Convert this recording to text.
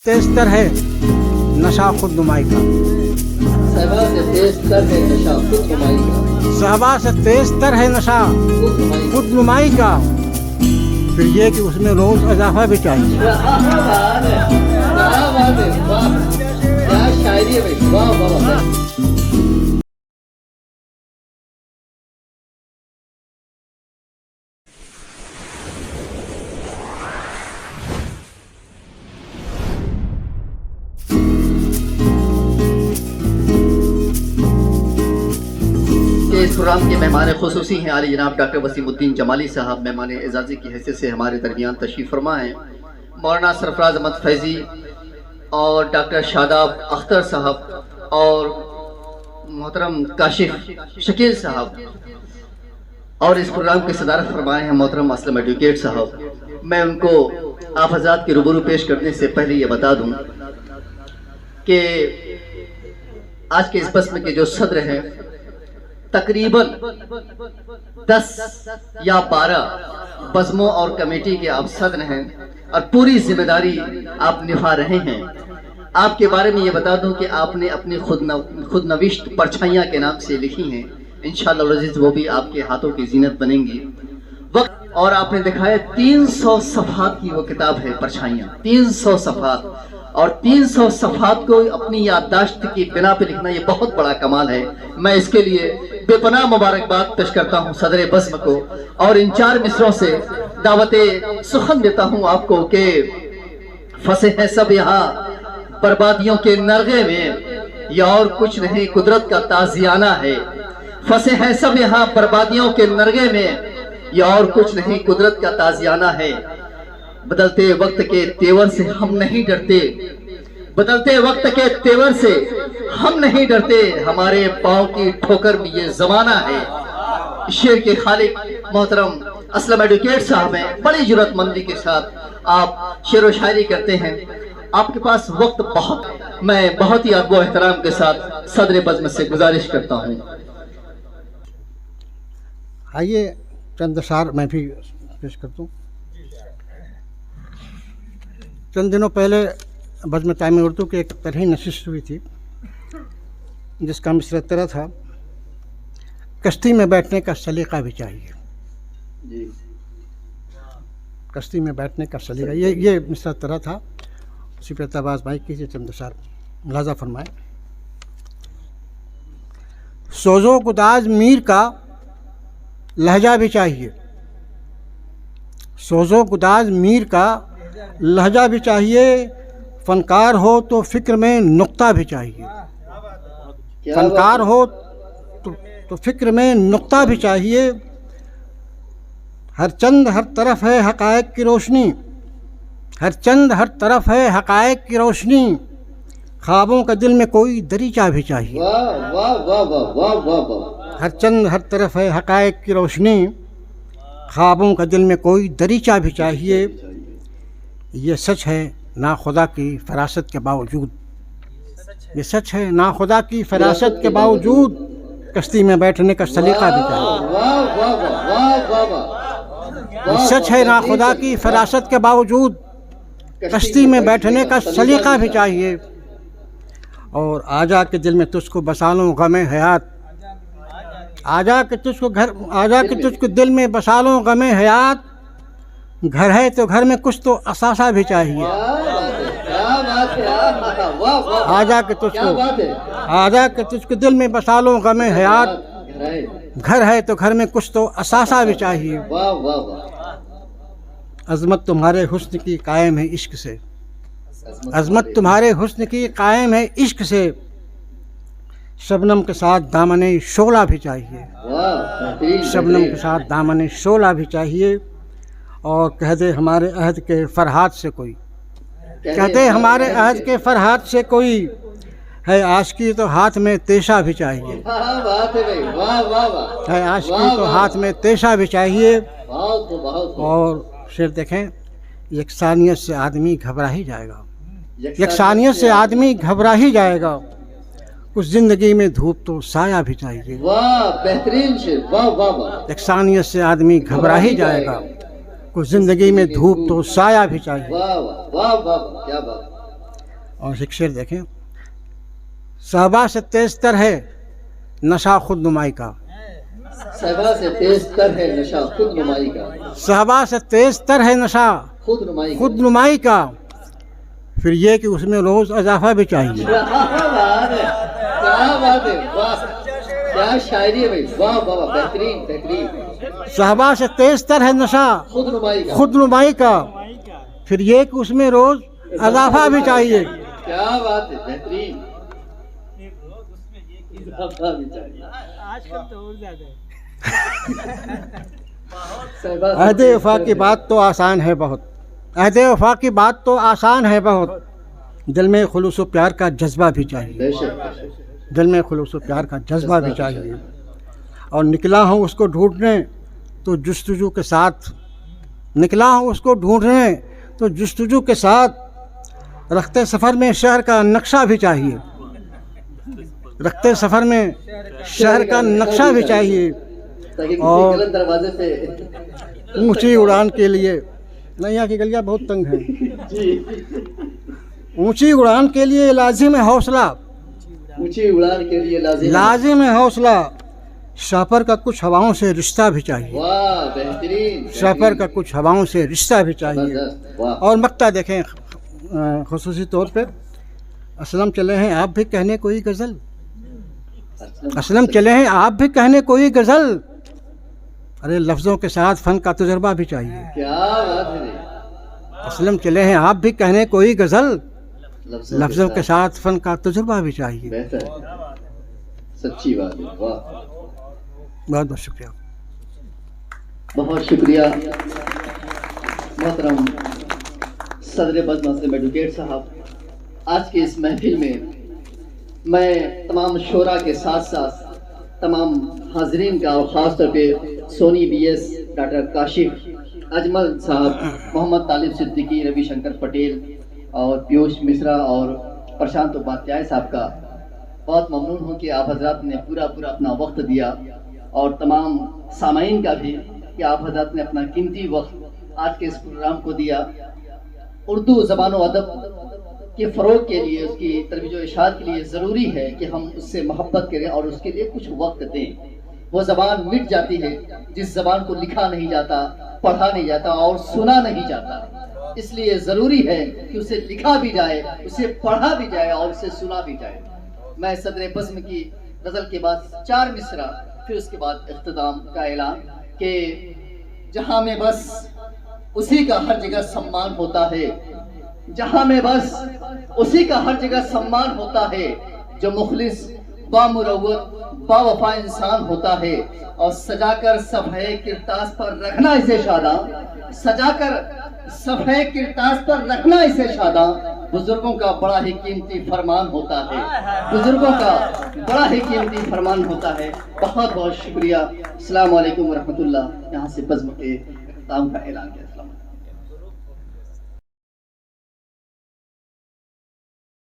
तेज तर है नशा खुद नुमाई का, सहबा से तेज तर है नशा खुद नुमाई का, सहबा से तेज तर है नशा खुद नुमाई का। फिर ये कि उसमें रोज इजाफा भी चाहिए। क्या बात है, क्या बात है, वाह क्या शायरी है भाई, वाह वाह वाह। इस प्रोग्राम के मेहमान खुसूसी हैं आली जनाब डॉक्टर वसीमुद्दीन जमाली साहब। मेहमान एजाज़ी की हैसियत से हमारे दरमियान तशरीफ़ फरमा हैं मौलाना सरफराज अहमद फैज़ी और डॉक्टर शादाब अख्तर साहब और मोहतरम काशिफ शकील साहब, और इस प्रोग्राम की सदारत फरमाए हैं मोहतरम असलम एडवोकेट साहब। मैं उनको आप हज़रात के रूबरू पेश करने से पहले ये बता दूं कि आज के इस बस्म के जो सदर हैं तकरीबन 10 या 12 बज़्मों और कमेटी के आप सदर हैं और पूरी जिम्मेदारी आप निभा रहे हैं। आपके बारे में ये बता दूं कि आपने अपनी खुद नविश्त परछाइयाँ के नाम से लिखी हैं, इंशाअल्लाह अज़ीज़ वो भी आपके हाथों की जीनत बनेंगी। वक्त और आपने दिखाया 300 सफ़हात की वो किताब है परछाइयाँ, 300 सफ़हात, और 300 सफ़हात को अपनी याददाश्त की बिना पे लिखना ये बहुत बड़ा कमाल है। मैं इसके लिए बेपनाह मुबारकबाद पेश करता हूँ सदर बज़्म को, और इन 4 मिसरों से दावते सुखन देता हूँ आपको कि फंसे हैं सब यहाँ बर्बादियों के नरगे में, या और कुछ नहीं कुदरत का ताज़ियाना है। फंसे हैं सब यहाँ बर्बादियों के नरगे में, या और कुछ नहीं कुदरत का ताज़ियाना है। बदलते वक्त के तेवर से हम नहीं डरते, बदलते वक्त के तेवर से हम नहीं डरते, हमारे पाँव की ठोकर में ये जमाना है। शेर के खालिक मोहतरम असलम एडवोकेट साहब हैं, बड़ी जुर्रतमंदी के साथ आप शेर व शायरी करते हैं। आपके पास वक्त बहुत, मैं बहुत ही अदब व एहतराम के साथ सदर बज़्म से गुजारिश करता हूँ। आइए चंद अशार मैं भी पेश करता हूँ। चंद दिनों पहले बज़्म तामीर उर्दू की एक तरह नशिस्त हुई थी जिसका मिसरा तरह था, कश्ती में बैठने का सलीका भी चाहिए। जी। कश्ती में बैठने का सलीका, ये मिसरा तरह था। उसी पर तबाज़ भाई कीजिए, चंद अशार मुलाज़ा फरमाए। सोज़ो गुदाज मीर का लहजा भी चाहिए, सोज़ो गुदाज मीर का लहजा भी चाहिए, फनकार हो तो फिक्र में नुक्ता भी चाहिए, फनकार हो तो फिक्र में नुक्ता भी चाहिए। हर चंद हर तरफ है हक़ाइक़ की रोशनी, हर चंद हर तरफ है हक़ाइक़ की रोशनी, ख्वाबों का दिल में कोई दरीचा भी चाहिए। वाह वाह वाह वाह वाह वाह। हर चंद हर तरफ है हक़ाइक़ की रोशनी, ख्वाबों का दिल में कोई दरीचा भी चाहिए। ये सच है ना खुदा की फरासत के बावजूद, ये सच है ना खुदा की फरासत के बावजूद, कश्ती में बैठने का सलीका भी चाहिए। ये सच है ना खुदा की फरासत के बावजूद, कश्ती में बैठने का सलीका भी चाहिए। और आजा के दिल में तुझको बसा लूं गमे हयात, आजा के तुझको दिल में बसा लूं गमे हयात, घर है तो घर में कुछ तो असासा भी चाहिए। आजा के तुझको दिल में बसा लूं गमे हयात, घर है तो घर में कुछ तो असासा भी चाहिए। अज़मत तुम्हारे हुस्न की कायम है इश्क से, अज़मत तुम्हारे हुस्न की कायम है इश्क से, शबनम के साथ दामने शोला भी चाहिए, शबनम के साथ दामने शोला भी चाहिए। और कह दे हमारे अहद के फरहाद से कोई, कहते हमारे अहद के फरहाद से कोई, है आशिकी तो हाथ में तेशा भी चाहिए, है आशिकी तो हाथ में तेशा भी चाहिए। और शेर देखें, यकसानियत से आदमी घबरा ही जाएगा, यकसानियत से आदमी घबरा ही जाएगा, कुछ ज़िंदगी में धूप तो साया भी चाहिए। वाह बेहतरीन शेर, वाह वाह वाह। यकसानियत से आदमी घबरा ही जाएगा, कुछ ज़िंदगी में धूप तो साया भी चाहिए। वाह वाह वाह वाह, क्या बात। اور ایک شعر دیکھیں، صحابہ سے تیز تر ہے نشہ خود نمائی کا، صحابہ سے تیز تر ہے نشہ خود نمائی کا، صحابہ سے تیز تر ہے نشہ خود نمائی کا۔ خود نمائی کا، پھر یہ کہ اس میں روز اضافہ بھی چاہیے۔ کیا بات ہے، کیا بات ہے، واہ کیا شاعری ہے بھائی، واہ واہ واہ، بہترین بہترین۔ صحابہ سے تیز تر ہے نشہ خود نمائی کا، خود نمائی کا، پھر یہ کہ اس میں روز اضافہ بھی چاہیے۔ کیا بات ہے، بہترین۔ اضافہ بھی چاہیے۔ آج کل تو اور زیادہ ہے۔ صحابہ سے عہد تیز وفا تر کی ہے۔ بات تو آسان ہے بہت، عہد وفا کی بات تو آسان ہے بہت، دل میں خلوص و پیار کا جذبہ بھی چاہیے، بے شک بے شک۔ دل میں خلوص و پیار کا جذبہ بھی چاہیے۔ اور نکلا ہوں اس کو ڈھونڈنے تو جستجو کے ساتھ، نکلا ہوں اس کو ڈھونڈنے تو جستجو کے ساتھ، رختے سفر میں شہر کا نقشہ بھی چاہیے، رختے سفر میں شہر کا نقشہ بھی چاہیے۔ تاکہ کسی اور غلط دروازے سے اونچی اڑان کے لیے، نہیں یہاں کی گلیاں بہت تنگ ہیں، جی اونچی اڑان کے لیے لازم ہے حوصلہ، اونچی اڑان کے لیے لازم ہے۔ لازم ہے حوصلہ، سفر کا کچھ ہواؤں سے رشتہ بھی چاہیے، واہ بہترین، سفر کا کچھ ہواؤں سے رشتہ بھی چاہیے۔ زبردست، واہ۔ اور مقطع دیکھیں خصوصی طور پہ، اسلم چلے ہیں آپ بھی کہنے کوئی غزل، اسلم چلے ہیں آپ بھی کہنے کوئی غزل، ارے لفظوں کے ساتھ فن کا تجربہ بھی چاہیے۔ کیا بات ہے، اسلم چلے ہیں آپ بھی کہنے کوئی غزل، لفظوں لفظوں کے ساتھ فن کا تجربہ بھی چاہیے۔ بہتر ہے، سچی بات ہے، واہ۔ بہت بہت شکریہ۔ بہت شکریہ محترم صدر بزم اسلم ایڈوکیٹ صاحب۔ آج کے اس محفل میں تمام شعراء کے ساتھ ساتھ تمام حاضرین کا، اور خاص طور پہ سونی بی ایس، ڈاکٹر کاشف اجمل صاحب، محمد طالب صدیقی، روی شنکر پٹیل اور پیوش مشرا اور پرشانت اپادھیائے صاحب کا بہت ممنون ہوں کہ آپ حضرات نے پورا اپنا وقت دیا، اور تمام سامعین کا بھی کہ آپ حضرات نے اپنا قیمتی وقت آج کے اس پروگرام کو دیا۔ اردو زبان و ادب کے فروغ کے لیے، اس کی ترویج و اشاعت کے لیے ضروری ہے کہ ہم اس سے محبت کریں اور اس کے لیے کچھ وقت دیں۔ وہ زبان مٹ جاتی ہے جس زبان کو لکھا نہیں جاتا، پڑھا نہیں جاتا اور سنا نہیں جاتا۔ اس لیے ضروری ہے کہ اسے لکھا بھی جائے، اسے پڑھا بھی جائے اور اسے سنا بھی جائے۔ میں صدر بزم کی غزل کے بعد 4 مصرع، پھر اس کے بعد اختتام کا اعلان کہ جہاں میں بس اسی کا ہر جگہ سمان ہوتا ہے، جہاں میں بس اسی کا ہر جگہ سمان ہوتا ہے، جو مخلص بامروت با وفا انسان ہوتا ہے، اور سجا کر صفحہ کرتاس پر رکھنا اسے شاداں، سجا کر صفحہ کرتاس پر رکھنا اسے شاداں، بزرگوں کا بڑا ہی قیمتی فرمان ہوتا ہے، بزرگوں کا بڑا ہی قیمتی فرمان ہوتا ہے۔ بہت بہت شکریہ۔ السلام علیکم ورحمۃ اللہ۔ یہاں سے بزم کے اختتام کا اعلان کیا۔ السلام علیکم۔